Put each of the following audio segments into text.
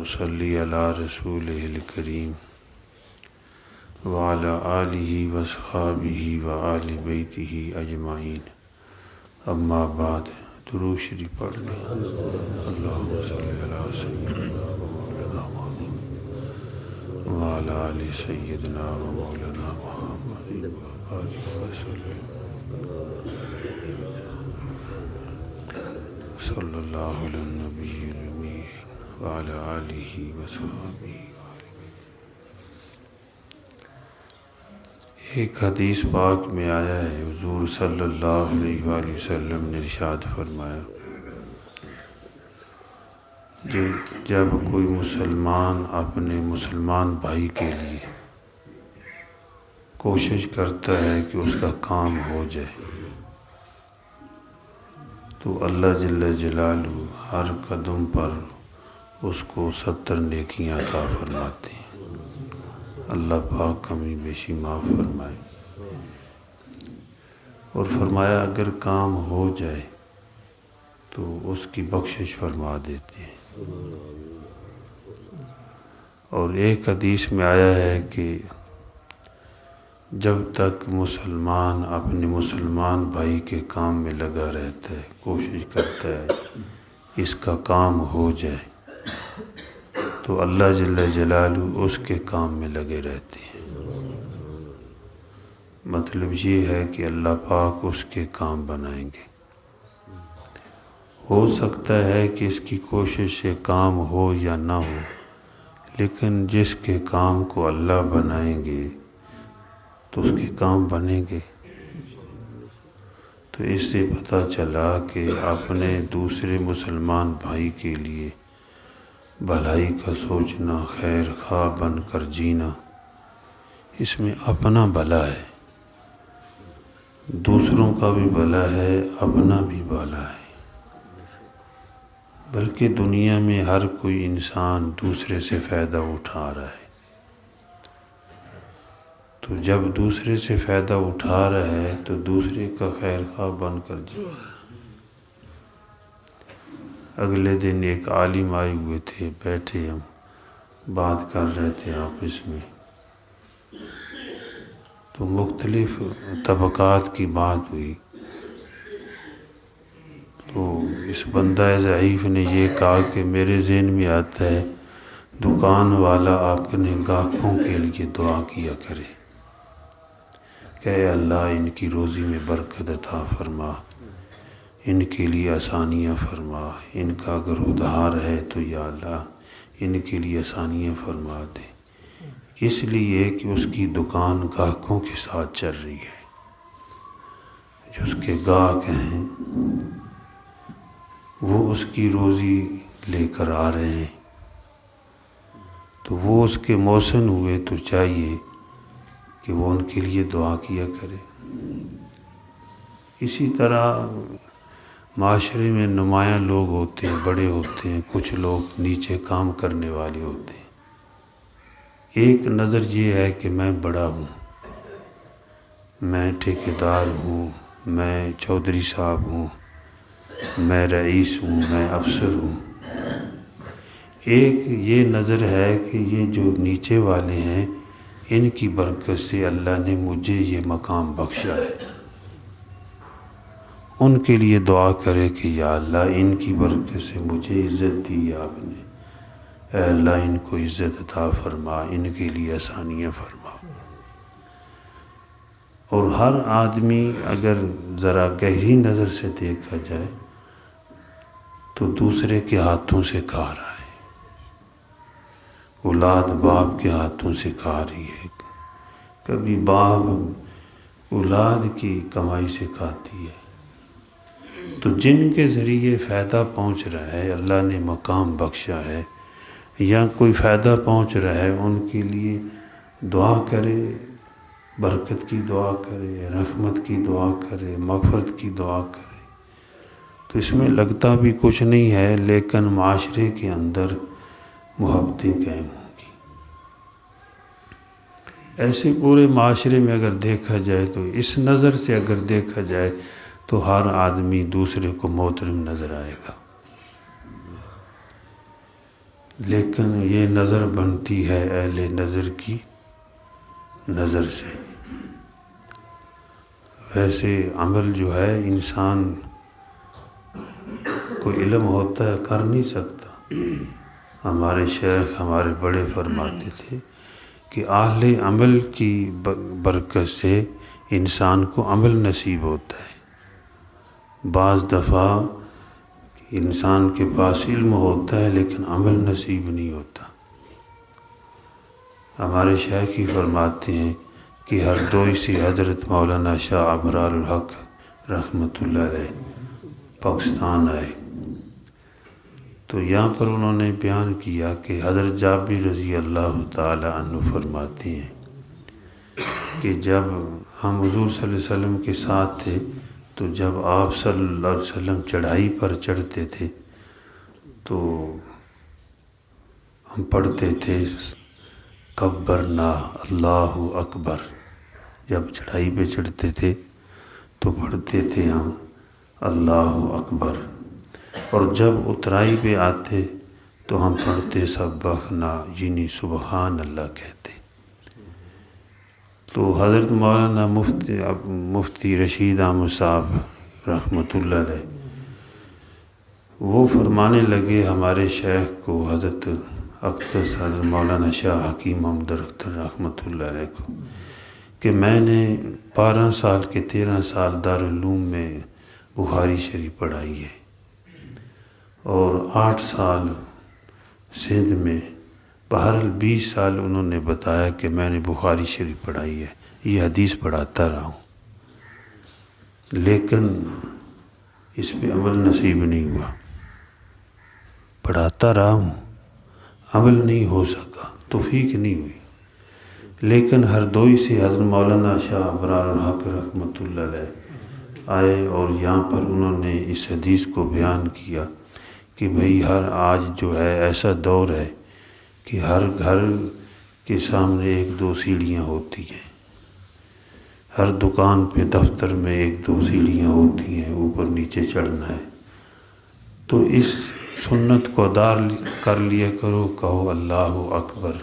صلی علی رسولہ الکریم وعلی آلہ واصحابہ وآل بیتہ اجمعین، اما بعد۔ درود شریف پڑھ لیں۔ اللہم صلی علی سیدنا و مولانا محمد وعلی آل سیدنا و مولانا محمد وبارک وسلم۔ صلی اللہ علی النبی الامی وعلی آلہ وصحبہ۔ ایک حدیث پاک میں آیا ہے، حضور صلی اللہ علیہ وآلہ وسلم نے ارشاد فرمایا کہ جب کوئی مسلمان اپنے مسلمان بھائی کے لیے کوشش کرتا ہے کہ اس کا کام ہو جائے تو اللہ جل جلالہ ہر قدم پر اس کو 70 نیکیاں عطا فرماتے ہیں۔ اللہ پاک کمی بیشی معاف فرمائے۔ اور فرمایا اگر کام ہو جائے تو اس کی بخشش فرما دیتے ہیں۔ اور ایک حدیث میں آیا ہے کہ جب تک مسلمان اپنے مسلمان بھائی کے کام میں لگا رہتا ہے، کوشش کرتا ہے اس کا کام ہو جائے تو اللہ جل جلالہ اس کے کام میں لگے رہتے ہیں۔ مطلب یہ ہے کہ اللہ پاک اس کے کام بنائیں گے۔ ہو سکتا ہے کہ اس کی کوشش سے کام ہو یا نہ ہو، لیکن جس کے کام کو اللہ بنائیں گے تو اس کے کام بنیں گے۔ تو اس سے پتہ چلا کہ اپنے دوسرے مسلمان بھائی کے لیے بھلائی کا سوچنا، خیر خواہ بن کر جینا، اس میں اپنا بھلا ہے، دوسروں کا بھی بھلا ہے، اپنا بھی بھلا ہے۔ بلکہ دنیا میں ہر کوئی انسان دوسرے سے فائدہ اٹھا رہا ہے، تو جب دوسرے سے فائدہ اٹھا رہا ہے تو دوسرے کا خیر خواہ بن کر جینا۔ اگلے دن ایک عالم آئے ہوئے تھے، بیٹھے ہم بات کر رہے تھے آپس میں، تو مختلف طبقات کی بات ہوئی۔ تو اس بندہ ضعیف نے یہ کہا کہ میرے ذہن میں آتا ہے دکان والا اپنے گاہکوں کے لیے دعا کیا کرے کہ اے اللہ ان کی روزی میں برکت عطا فرما، ان کے لیے آسانیاں فرما، ان کا اگر ادھار ہے تو یا اللہ ان کے لیے آسانیاں فرما دے، اس لیے کہ اس کی دکان گاہکوں کے ساتھ چل رہی ہے، جو اس کے گاہک ہیں وہ اس کی روزی لے کر آ رہے ہیں، تو وہ اس کے محسن ہوئے تو چاہیے کہ وہ ان کے لیے دعا کیا کرے۔ اسی طرح معاشرے میں نمایاں لوگ ہوتے ہیں، بڑے ہوتے ہیں، کچھ لوگ نیچے کام کرنے والے ہوتے ہیں۔ ایک نظر یہ ہے کہ میں بڑا ہوں، میں ٹھیکیدار ہوں، میں چودھری صاحب ہوں، میں رئیس ہوں، میں افسر ہوں۔ ایک یہ نظر ہے کہ یہ جو نیچے والے ہیں ان کی برکت سے اللہ نے مجھے یہ مقام بخشا ہے، ان کے لیے دعا کرے کہ یا اللہ ان کی برکت سے مجھے عزت دی آپ نے، اے اللہ ان کو عزت عطا فرما، ان کے لیے آسانیاں فرما۔ اور ہر آدمی اگر ذرا گہری نظر سے دیکھا جائے تو دوسرے کے ہاتھوں سے کھا رہا ہے، اولاد باپ کے ہاتھوں سے کھا رہی ہے، کبھی باپ اولاد کی کمائی سے کھاتی ہے۔ تو جن کے ذریعے فائدہ پہنچ رہا ہے، اللہ نے مقام بخشا ہے، یا کوئی فائدہ پہنچ رہا ہے، ان کے لیے دعا کرے، برکت کی دعا کرے، رحمت کی دعا کرے، مغفرت کی دعا کرے، تو اس میں لگتا بھی کچھ نہیں ہے، لیکن معاشرے کے اندر محبتیں قائم ہوں گی۔ ایسے پورے معاشرے میں اگر دیکھا جائے تو اس نظر سے اگر دیکھا جائے تو ہر آدمی دوسرے کو محترم نظر آئے گا۔ لیکن یہ نظر بنتی ہے اہل نظر کی نظر سے۔ ویسے عمل جو ہے انسان کو علم ہوتا ہے کر نہیں سکتا۔ ہمارے شیخ ہمارے بڑے فرماتے تھے کہ اہل عمل کی برکت سے انسان کو عمل نصیب ہوتا ہے۔ بعض دفعہ انسان کے پاس علم ہوتا ہے لیکن عمل نصیب نہیں ہوتا۔ ہمارے شیخ ہی فرماتے ہیں کہ ہردوئی سے حضرت مولانا شاہ ابرار الحق رحمۃ اللہ علیہ پاکستان آئے، تو یہاں پر انہوں نے بیان کیا کہ حضرت جابر رضی اللہ تعالی عنہ فرماتے ہیں کہ جب ہم حضور صلی اللہ علیہ وسلم کے ساتھ تھے تو جب آپ صلی اللہ علیہ وسلم چڑھائی پر چڑھتے تھے تو ہم پڑھتے تھے کبرنا اللہ اکبر۔ جب چڑھائی پہ چڑھتے تھے تو پڑھتے تھے ہم اللہ اکبر، اور جب اترائی پہ آتے تو ہم پڑھتے سبحنا، یعنی سبحان اللہ کہتے۔ تو حضرت مولانا مفتی رشید احمد صاحب رحمۃ اللہ علیہ وہ فرمانے لگے ہمارے شیخ کو، حضرت اقدس حضرت مولانا شاہ حکیم محمد اختر رحمۃ اللہ علیہ کو، کہ میں نے 12 سال کے 13 سال دارالعلوم میں بخاری شریف پڑھائی ہے، اور 8 سال سندھ میں، بہرحال 20 سال انہوں نے بتایا کہ میں نے بخاری شریف پڑھائی ہے، یہ حدیث پڑھاتا رہا ہوں، لیکن اس پہ عمل نصیب نہیں ہوا۔ پڑھاتا رہا ہوں، عمل نہیں ہو سکا، توفیق نہیں ہوئی۔ لیکن ہردوئی سے حضرت مولانا شاہ ابرار الحق رحمۃ اللہ علیہ آئے، اور یہاں پر انہوں نے اس حدیث کو بیان کیا کہ بھئی آج جو ہے ایسا دور ہے کہ ہر گھر کے سامنے 1-2 سیڑھیاں ہوتی ہیں، ہر دکان پہ دفتر میں 1-2 سیڑھیاں ہوتی ہیں، اوپر نیچے چڑھنا ہے۔ تو اس سنت کو ادا کر لیا کرو، کہو اللہ اکبر،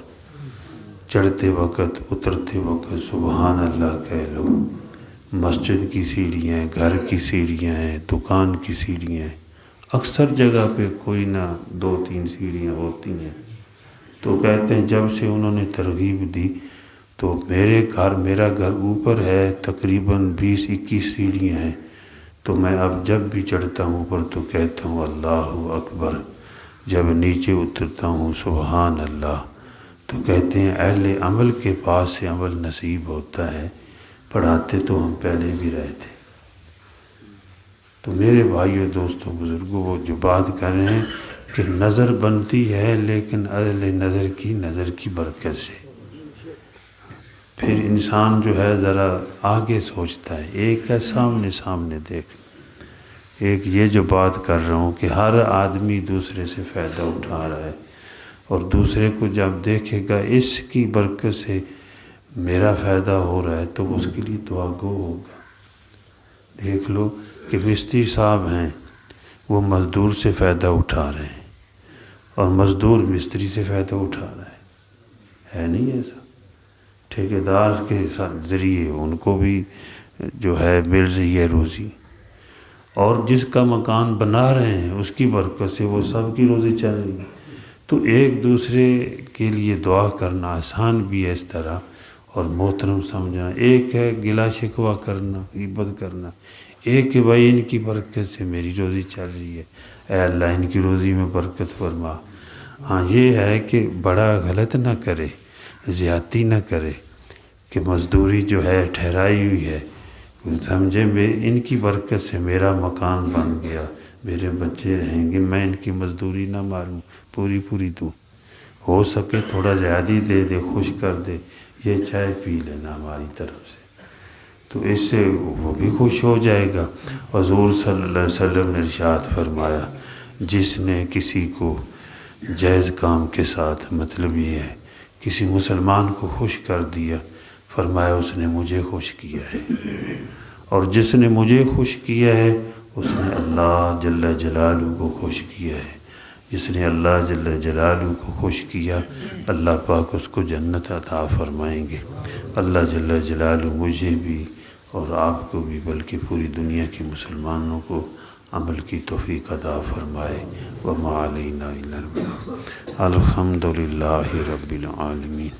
چڑھتے وقت اترتے وقت سبحان اللہ کہہ لو۔ مسجد کی سیڑھیاں ہیں، گھر کی سیڑھیاں ہیں، دکان کی سیڑھیاں ہیں، اکثر جگہ پہ کوئی نہ 2-3 سیڑھیاں ہوتی ہیں۔ تو کہتے ہیں جب سے انہوں نے ترغیب دی تو میرا گھر اوپر ہے، تقریباً 20-21 سیڑھیاں ہیں، تو میں اب جب بھی چڑھتا ہوں اوپر تو کہتا ہوں اللہ اکبر، جب نیچے اترتا ہوں سبحان اللہ۔ تو کہتے ہیں اہل عمل کے پاس سے عمل نصیب ہوتا ہے، پڑھاتے تو ہم پہلے بھی رہے تھے۔ تو میرے بھائیوں دوستوں بزرگوں، وہ جو بات کر رہے ہیں کہ نظر بنتی ہے لیکن اہل نظر کی برکت سے پھر انسان جو ہے ذرا آگے سوچتا ہے۔ ایک ہے سامنے دیکھ، ایک یہ جو بات کر رہا ہوں کہ ہر آدمی دوسرے سے فائدہ اٹھا رہا ہے، اور دوسرے کو جب دیکھے گا اس کی برکت سے میرا فائدہ ہو رہا ہے تو اس کے لیے دعا گو ہوگا۔ دیکھ لو کہ مستری صاحب ہیں، وہ مزدور سے فائدہ اٹھا رہے ہیں، اور مزدور مستری سے فائدہ اٹھا رہا ہے نہیں ایسا؟ ٹھیکیدار کے ذریعے ان کو بھی جو ہے مل رہی ہے روزی، اور جس کا مکان بنا رہے ہیں اس کی برکت سے وہ سب کی روزی چل رہی ہے۔ تو ایک دوسرے کے لیے دعا کرنا آسان بھی ہے اس طرح، اور محترم سمجھنا۔ ایک ہے گلا شکوہ کرنا، غیبت کرنا، ایک ہے بھائی ان کی برکت سے میری روزی چل رہی ہے، اے اللہ ان کی روزی میں برکت فرما۔ ہاں یہ ہے کہ بڑا غلط نہ کرے، زیادتی نہ کرے، کہ مزدوری جو ہے ٹھہرائی ہوئی ہے، سمجھے ان کی برکت سے میرا مکان بن گیا، میرے بچے رہیں گے، میں ان کی مزدوری نہ ماروں، پوری دوں، ہو سکے تھوڑا زیادہ دے خوش کر دے، یہ چائے پی لینا ہماری طرف سے، تو اس سے وہ بھی خوش ہو جائے گا۔ حضور صلی اللہ علیہ وسلم نے ارشاد فرمایا، جس نے کسی کو جائز کام کے ساتھ، مطلب یہ ہے کسی مسلمان کو خوش کر دیا، فرمایا اس نے مجھے خوش کیا ہے، اور جس نے مجھے خوش کیا ہے اس نے اللہ جل جلالہ کو خوش کیا ہے۔ جس نے اللہ جل جلالہ کو خوش کیا اللہ پاک اس کو جنت عطا فرمائیں گے۔ اللہ جل جلالہ مجھے بھی اور آپ کو بھی بلکہ پوری دنیا کے مسلمانوں کو عمل کی توفیق عطا فرمائے۔ وما علینا الا البلاغ۔ الحمد للہ رب العالمین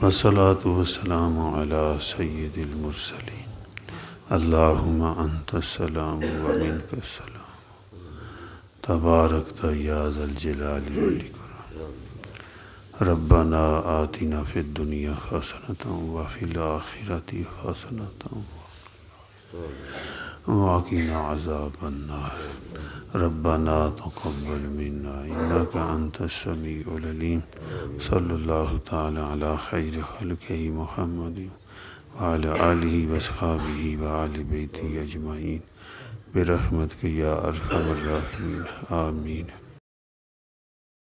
والصلاة والسلام علی سید المرسلین۔ اللہم انت السلام ومنک السلام تبارکت یا ذا الجلال والاکرام۔ ربنا آتنا فی الدنیا حسنۃ وفی الآخرۃ حسنۃ وقنا عذاب النار۔ ربنا تقبل منا انک انت السمیع العلیم۔ صلی اللہ تعالی علی خیر خلقہ محمد وعلی آلہ واصحابہ وآل بیتہ اجمعین برحمتک یا ارحم الراحمین آمین۔